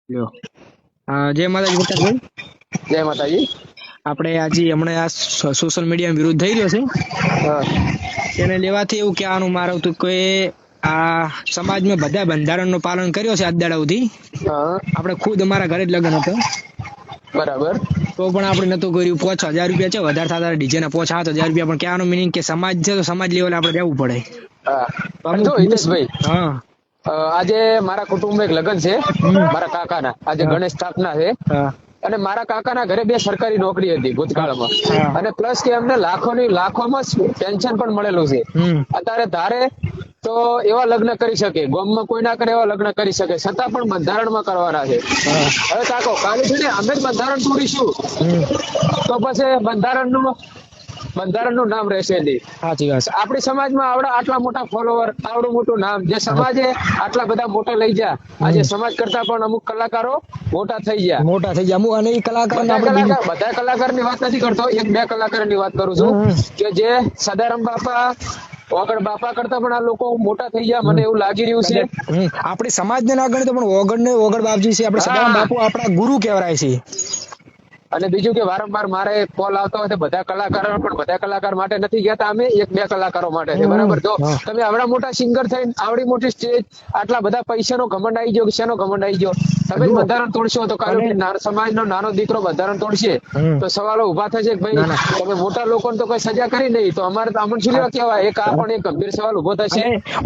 લ્યો. જય માતાજી પ્રકાશભાઈ. જય માતાજી. આપણે આજે હમણાં આ સોશિયલ મીડિયા વિરુદ્ધ થઈ રહ્યો છે હા તેને લેવાથી એવું કહેવાનું મારું હતું કે આ સમાજમાં બધા બંધારણનું પાલન કર્યો છે આજ દાડા સુધી. હા આપણે ખુદ અમારા ઘરે જ લગ્ન હતો બરાબર. તો પણ આપણે નતું કર્યું. 5,000 રૂપિયા છે વધારે થતા ડીજે ના 5,000 રૂપિયા, પણ કહેવાનું મિનિંગ કે સમાજ છે તો સમાજ લેવલે આપણે રહેવું પડે. હા તો અને જો હિતેશભાઈ, હા આજે મારા કુટુંબમાં એક લગ્ન છે મારા કાકાના. આજે ગણેશ સ્થાપના છે હા અને મારા કાકાના ઘરે 2 સરકારી નોકરી હતી ભૂતકાળમાં, હા. અને પ્લસ કે એમને લાખોમાં પેન્શન પણ મળેલું છે. અત્યારે ધારે તો એવા લગ્ન કરી શકે, ગામમાં કોઈ ના કરે એવા લગ્ન કરી શકે, છતાં પણ બંધારણમાં કરવાના છે. હવે કાકો કાલે છે ને અમે જ બંધારણ તોડીશું તો પછી બંધારણનું નામ રહેશે નહીં. સાચી વાત. આપણી સમાજમાં આટલા મોટા ફોલોવર, આવડું મોટું નામ, જે સમાજે આટલા બધા મોટા લઈ ગયા. આજે સમાજ કરતા પણ અમુક કલાકારો મોટા થઈ ગયા. મોટા થઈ ગયા અને એ કલાકાર બધા કલાકારની વાત નથી કરતો, 1-2 કલાકારની વાત કરું છું કે જે સદારામ બાપા, ઓગણ બાપા કરતા પણ આ લોકો મોટા થઈ ગયા. મને એવું લાગી રહ્યું છે. આપણી સમાજને ના ગણે તો પણ ઓગણ બાપજી છે, આપણે સદારામ બાપુ આપણા ગુરુ કહેવાય છે. અને બીજું કે વારંવાર મારે કોલ આવતો હોય બધા કલાકારો, પણ બધા કલાકાર માટે નથી કહેતા, અમે 1-2 કલાકારો માટે છે. બરાબર. જો તમે આવડા મોટા સિંગર થઈને આવડી મોટી સ્ટેજ, આટલા બધા પૈસાનો ઘમંડ આવી ગયો, શેનો ઘમંડ આવી ગયો? તમે જ બંધારણ તોડશો તો કાલે સમાજનો નાનો દીકરો બંધારણ તોડશે તો સવાલો ઉભા થશે કે ભાઈ તમે મોટા લોકોને તો કોઈ સજા કરી નહીં, તો અમારે તો અમન શું કહેવાય? એક આ પણ એક ગંભીર સવાલ ઉભો થશે.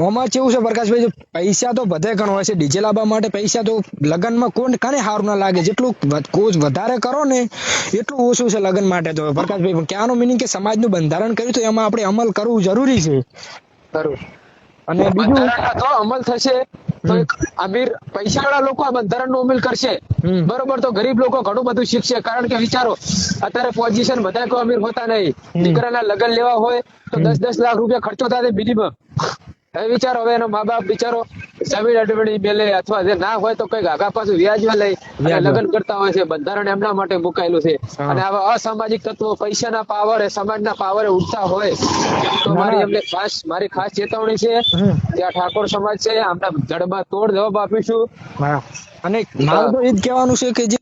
ઓમાં કેવું છે પ્રકાશભાઈ, પૈસા તો બધે ઘણો હોય છે. ડીજે લાવવા માટે પૈસા તો લગ્નમાં કોને સારું ના લાગે. જેટલું વધારે કરો ને એટલું ઓછું છે લગ્ન માટે તો પ્રકાશભાઈ. પણ ક્યાંનો મિનિંગ કે સમાજનું બંધારણ કર્યું તો એમાં આપણે અમલ કરવું જરૂરી છે. અને બંધારણ તો અમલ થશે તો એક અમીર પૈસાવાળા લોકો આ બંધારણનો અમલ કરશે, બરોબર, તો ગરીબ લોકો ઘણું બધું શીખશે. કારણ કે વિચારો, અત્યારે પોઝિશન બધા કોઈ અમીર હોતા નહીં. દીકરાના લગ્ન લેવા હોય તો 10-10 લાખ રૂપિયા ખર્ચો થાય મિનિમમ. હવે વિચારો, હવે એનો મા બાપ બિચારો જમીન અડવણી મેલે, અથવા જે ના હોય તો કઈક આગા પાછું વ્યાજમાં લઈ અને લગ્ન કરતા હોય છે. બંધારણ એમના માટે મુકાયેલું છે. અને આવા અસામાજિક તત્વો પૈસાના પાવરે, સમાજના પાવરે ઉઠતા હોય તો મારી ખાસ ચેતવણી છે. ત્યાં ઠાકોર સમાજ છે, આમના જડબા તોડ જવાબ આપીશું. અને મારું તો એ જ કહેવાનું છે કે જે